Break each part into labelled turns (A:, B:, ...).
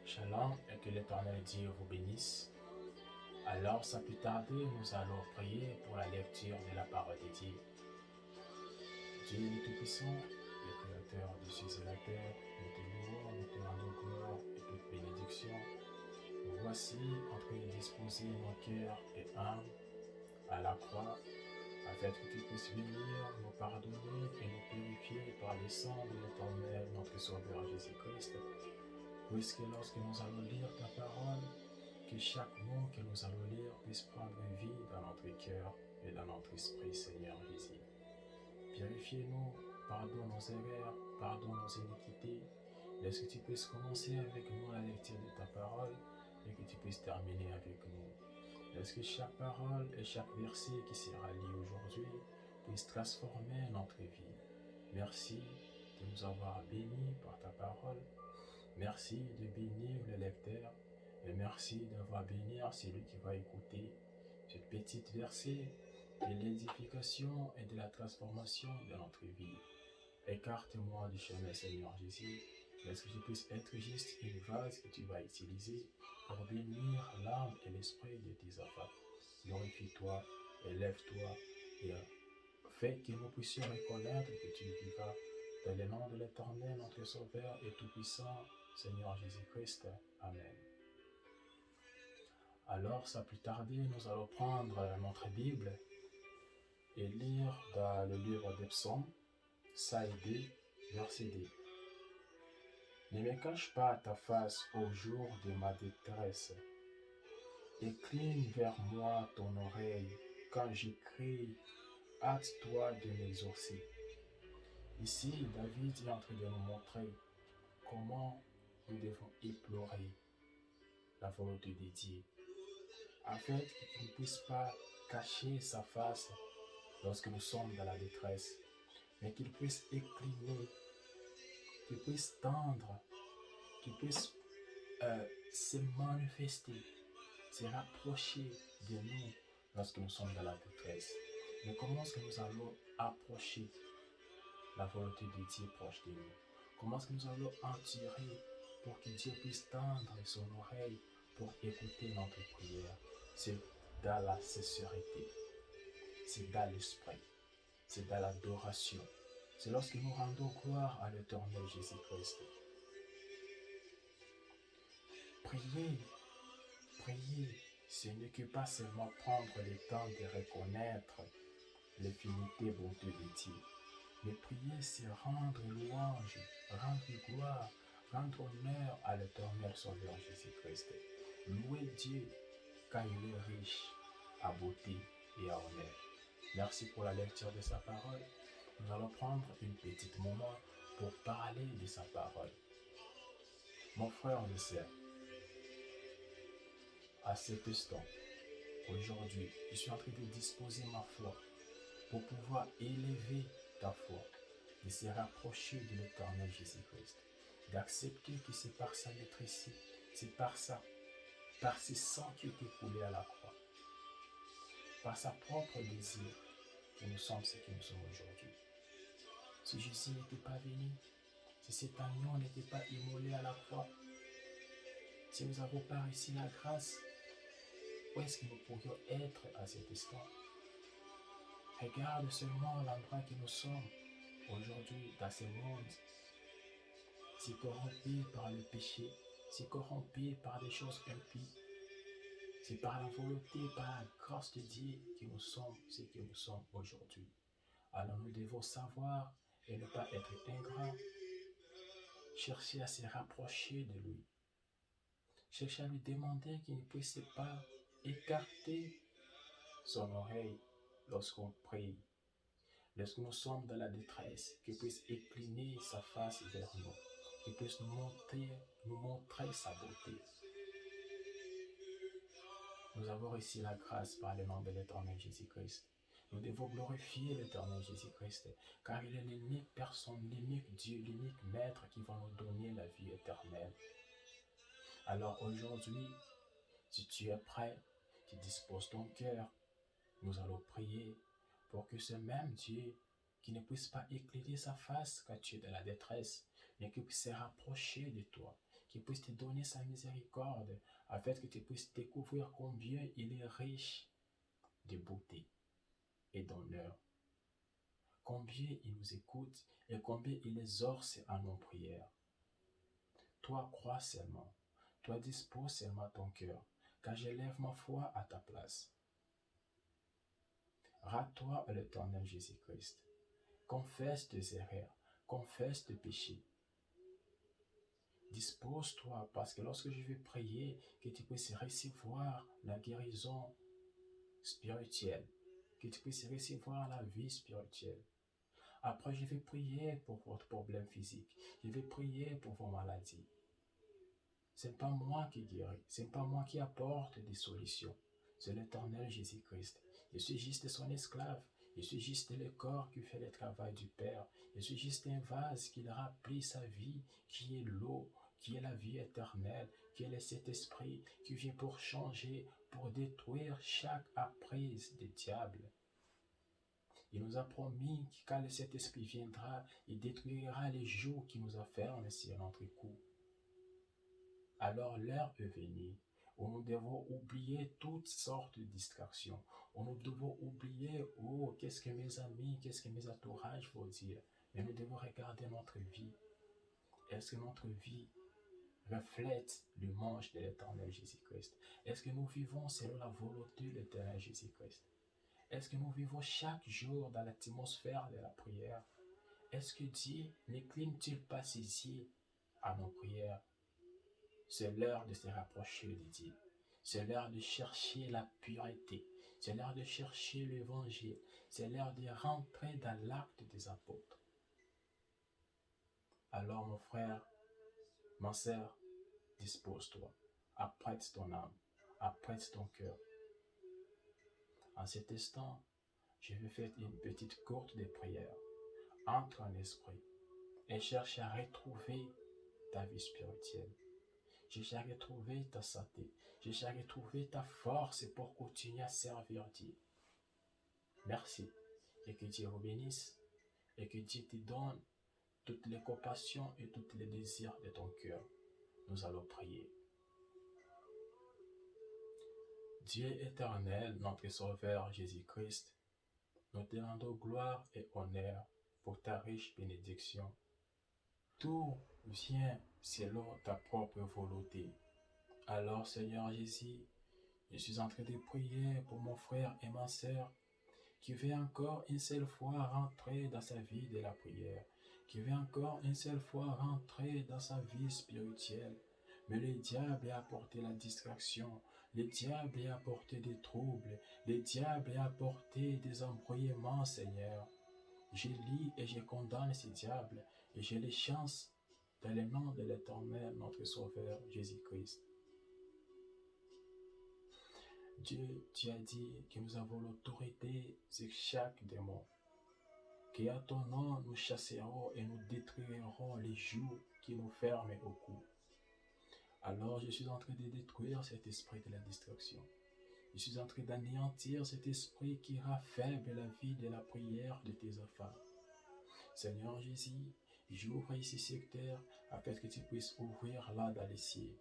A: Shalom et que l'Éternel Dieu vous bénisse. Alors, sans plus tarder, nous allons prier pour la lecture de la parole de Dieu. Dieu est tout-puissant, le Créateur du ciel et la terre, nous te louons, nous te rendons gloire et toute bénédiction. Nous voici en train de disposer nos cœurs et âmes à la croix, afin que tu puisses venir nous pardonner et nous purifier par le sang de l'Éternel, notre Sauveur Jésus-Christ. Puisque lorsque nous allons lire ta parole, que chaque mot que nous allons lire puisse prendre vie dans notre cœur et dans notre esprit, Seigneur Jésus. Purifie-nous, pardonne nos erreurs, pardonne nos iniquités. Laisse que tu puisses commencer avec nous la lecture de ta parole et que tu puisses terminer avec nous. Laisse que chaque parole et chaque verset qui sera lu aujourd'hui puisse transformer notre vie. Merci de nous avoir bénis par ta parole. Merci de bénir le lecteur et merci d'avoir béni celui qui va écouter cette petite verset de l'édification et de la transformation de notre vie. Écarte-moi du chemin, Seigneur Jésus. Laisse que je puisse être juste une vase que tu vas utiliser pour bénir l'âme et l'esprit de tes enfants. Glorifie-toi, élève-toi et fais que nous puissions reconnaître que tu vivras dans le nom de l'Éternel, notre Sauveur et Tout-Puissant, Seigneur Jésus-Christ. Amen. Alors, sans plus tarder, nous allons prendre notre Bible et lire dans le livre des Psaumes, Psaïe 2, verset 2. Ne me cache pas ta face au jour de ma détresse. Incline vers moi ton oreille quand je crie, hâte-toi de m'exaucer. Ici, David est en train de nous montrer comment nous devons implorer la volonté de Dieu, afin qu'il ne puisse pas cacher sa face lorsque nous sommes dans la détresse, mais qu'il puisse incliner, qu'il puisse tendre, qu'il puisse se manifester, se rapprocher de nous lorsque nous sommes dans la détresse. Mais comment est-ce que nous allons approcher la volonté de Dieu proche de nous? Comment est-ce que nous allons en tirer pour que Dieu puisse tendre son oreille pour écouter notre prière? C'est dans la sincérité, c'est dans l'esprit, c'est dans l'adoration. C'est lorsque nous rendons gloire à l'Éternel Jésus-Christ. Prier, ce n'est que pas seulement prendre le temps de reconnaître l'infinité bonté de Dieu. Mais prier, c'est rendre louange, rendre gloire, rendre honneur à l'Éternel Sauveur Jésus-Christ. Louer Dieu car il est riche à beauté et à honneur. Merci pour la lecture de sa parole. Nous allons prendre un petit moment pour parler de sa parole. Mon frère et sœur, à cet instant, aujourd'hui, je suis en train de disposer ma foi pour pouvoir élever ta foi, de se rapprocher de l'Éternel Jésus-Christ, d'accepter que c'est par sa maîtrise, c'est par ses sangs qui étaient coulés à la croix, par sa propre désir que nous sommes ce que nous sommes aujourd'hui. Si Jésus n'était pas venu, si cet agneau n'était pas immolé à la croix, si nous n'avons pas réussi la grâce, où est-ce que nous pourrions être à cet instant? Regarde seulement l'endroit que nous sommes aujourd'hui dans ce monde, si corrompu par le péché, si corrompu par des choses impies. C'est par la volonté, par la grâce de Dieu que nous sommes ce que nous sommes aujourd'hui. Alors nous devons savoir et ne pas être ingrats, chercher à se rapprocher de lui, chercher à lui demander qu'il ne puisse pas écarter son oreille lorsqu'on prie. Lorsque nous sommes dans la détresse, qu'il puisse incliner sa face vers nous, qu'il puisse nous montrer sa beauté. Nous avons reçu la grâce par le nom de l'Éternel Jésus-Christ. Nous devons glorifier l'Éternel Jésus-Christ, car il est l'unique personne, l'unique Dieu, l'unique Maître qui va nous donner la vie éternelle. Alors aujourd'hui, si tu es prêt, tu disposes ton cœur, nous allons prier pour que ce même Dieu qui ne puisse pas éclairer sa face quand tu es dans la détresse, mais qui puisse se rapprocher de toi, qu'il puisse te donner sa miséricorde, afin que tu puisses découvrir combien il est riche de beauté et d'honneur, combien il nous écoute et combien il exauce à nos prières. Toi, crois seulement, toi dispose seulement ton cœur, car j'élève ma foi à ta place. Rends-toi à l'Éternel Jésus-Christ. Confesse tes erreurs, confesse tes péchés. Dispose-toi, parce que lorsque je vais prier, que tu puisses recevoir la guérison spirituelle, que tu puisses recevoir la vie spirituelle. Après, je vais prier pour votre problème physique. Je vais prier pour vos maladies. Ce n'est pas moi qui guéris, ce n'est pas moi qui apporte des solutions. C'est l'Éternel Jésus-Christ. Je suis juste son esclave. Je suis juste le corps qui fait le travail du Père. Je suis juste un vase qui remplit sa vie, qui est l'eau, qui est la vie éternelle, qui est cet esprit qui vient pour changer, pour détruire chaque apprise des diables. Il nous a promis que quand cet esprit viendra, il détruira les jours qui nous enferment sur notre cou. Alors l'heure est venue où nous devons oublier toutes sortes de distractions, où nous devons oublier, oh, qu'est-ce que mes amis, qu'est-ce que mes entourages vont dire, mais nous devons regarder notre vie. Est-ce que notre vie reflète l'image de l'Éternel Jésus-Christ? Est-ce que nous vivons selon la volonté de l'Éternel Jésus-Christ? Est-ce que nous vivons chaque jour dans l'atmosphère de la prière? Est-ce que Dieu n'incline-t-il pas ses yeux à nos prières? C'est l'heure de se rapprocher de Dieu. C'est l'heure de chercher la pureté. C'est l'heure de chercher l'évangile. C'est l'heure de rentrer dans l'acte des apôtres. Alors mon frère, ma sœur, dispose-toi. Apprête ton âme. Apprête ton cœur. En cet instant, je vais faire une petite courte de prière. Entre en esprit et cherche à retrouver ta vie spirituelle. Cherche à retrouver ta santé. Cherche à retrouver ta force pour continuer à servir Dieu. Merci. Et que Dieu vous bénisse. Et que Dieu te donne toutes les compassions et tous les désirs de ton cœur. Nous allons prier. Dieu éternel, notre Sauveur Jésus-Christ, nous te rendons gloire et honneur pour ta riche bénédiction. Tout vient selon ta propre volonté. Alors, Seigneur Jésus, je suis en train de prier pour mon frère et ma sœur qui veut encore une seule fois rentrer dans sa vie de la prière, qui veut encore une seule fois rentrer dans sa vie spirituelle. Mais le diable a apporté la distraction, le diable a apporté des troubles, le diable a apporté des embrouillements, Seigneur. Je lis et je condamne ces diables et je les chasse dans le nom de l'Éternel, notre Sauveur Jésus-Christ. Dieu, tu as dit que nous avons l'autorité sur chaque démon, qu'à ton nom nous chasserons et nous détruirons les jougs qui nous ferment au cou. Alors je suis en train de détruire cet esprit de la distraction. Je suis en train d'anéantir cet esprit qui raffaible la vie de la prière de tes enfants. Seigneur Jésus, j'ouvre ici secteur afin que tu puisses ouvrir là dans les cieux.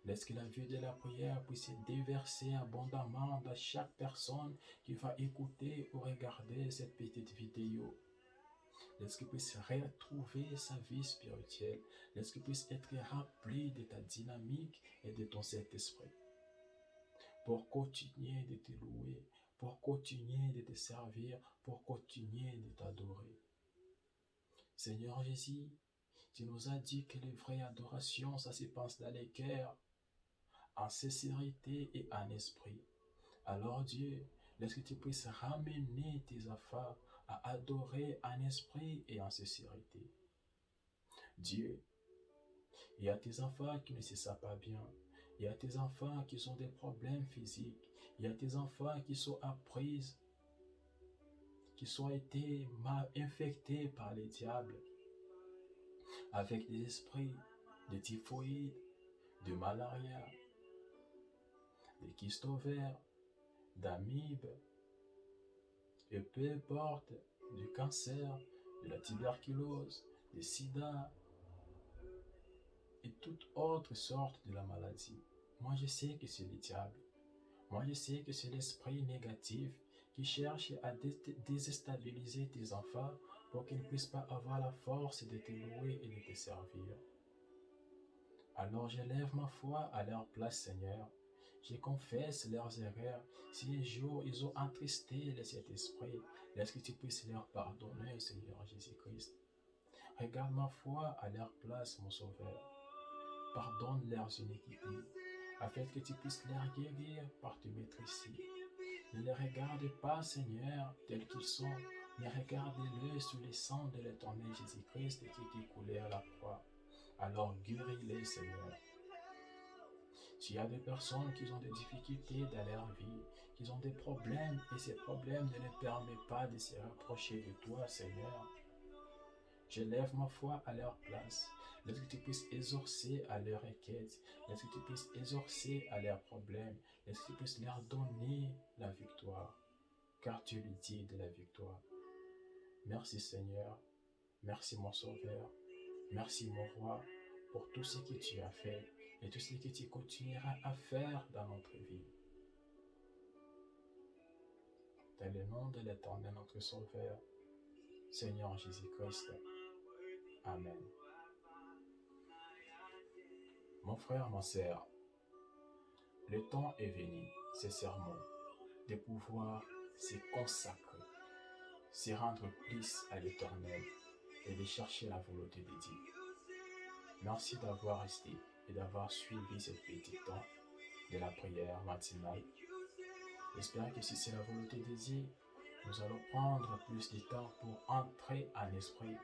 A: Laisse que la vie de la prière puisse être déversée abondamment dans chaque personne qui va écouter ou regarder cette petite vidéo. Laisse qu'il puisse retrouver sa vie spirituelle. Laisse qu'il puisse être rempli de ta dynamique et de ton Saint-Esprit. Pour continuer de te louer, pour continuer de te servir, pour continuer de t'adorer. Seigneur Jésus, tu nous as dit que les vraies adorations, ça se passe dans les cœurs, en sincérité et en esprit. Alors Dieu, laisse que tu puisses ramener tes enfants à adorer en esprit et en sincérité. Dieu, il y a tes enfants qui ne se sentent pas bien. Il y a tes enfants qui ont des problèmes physiques. Il y a tes enfants qui sont apprises, qui ont été mal infectés par les diables, avec des esprits de typhoïde, de malaria, de kystes ovaires, d'amibes, et peu importe, du cancer, de la tuberculose, du sida, et toute autre sorte de la maladie. Moi, je sais que c'est le diable. Moi, je sais que c'est l'esprit négatif qui cherche à déstabiliser tes enfants pour qu'ils ne puissent pas avoir la force de te louer et de te servir. Alors j'élève ma foi à leur place, Seigneur. Je confesse leurs erreurs. Si un jour ils ont attristé le Saint-Esprit, laisse que tu puisses leur pardonner, Seigneur Jésus-Christ. Regarde ma foi à leur place, mon Sauveur. Pardonne leurs iniquités, afin que tu puisses les guérir par te mettre ici. Ne les regarde pas, Seigneur, tels qu'ils sont, mais regarde-les sous le sang de l'éternel Jésus-Christ qui est coulé à la croix. Alors guéris-les, Seigneur. S'il y a des personnes qui ont des difficultés dans leur vie, qui ont des problèmes, et ces problèmes ne les permettent pas de se rapprocher de toi, Seigneur, je lève ma foi à leur place. Laisse que tu puisses exaucer à leurs requêtes. Laisse que tu puisses exaucer à leurs problèmes. Laisse que tu puisses leur donner la victoire. Car tu le dis de la victoire. Merci Seigneur. Merci mon Sauveur. Merci mon Roi pour tout ce que tu as fait et tout ce que tu continueras à faire dans notre vie. Dans le nom de l'Éternel, notre Sauveur, Seigneur Jésus-Christ. Amen. Mon frère, ma sœur, le temps est venu, sincèrement, de pouvoir se consacrer, se rendre plus à l'Éternel et de chercher la volonté de Dieu. Merci d'avoir resté et d'avoir suivi ce petit temps de la prière matinale. J'espère que si c'est la volonté de Dieu, nous allons prendre plus de temps pour entrer en esprit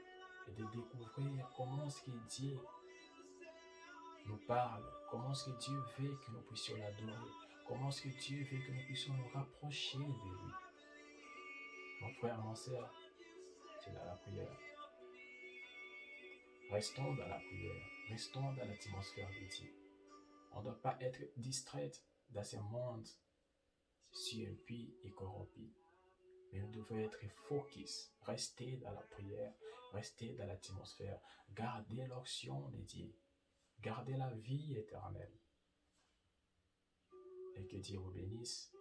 A: et de découvrir comment ce que Dieu nous parle, comment est-ce que Dieu veut que nous puissions l'adorer, comment est-ce que Dieu veut que nous puissions nous rapprocher de lui. Mon frère, mon sœur, c'est dans la prière. Restons dans la prière, restons dans l'atmosphère de Dieu. On ne doit pas être distrait dans ce monde si impie et corrompu. Mais nous devons être focus, rester dans la prière, rester dans l'atmosphère, garder l'action de Dieu, garder la vie éternelle. Et que Dieu vous bénisse.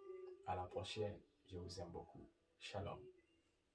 A: À la prochaine. Je vous aime beaucoup. Shalom.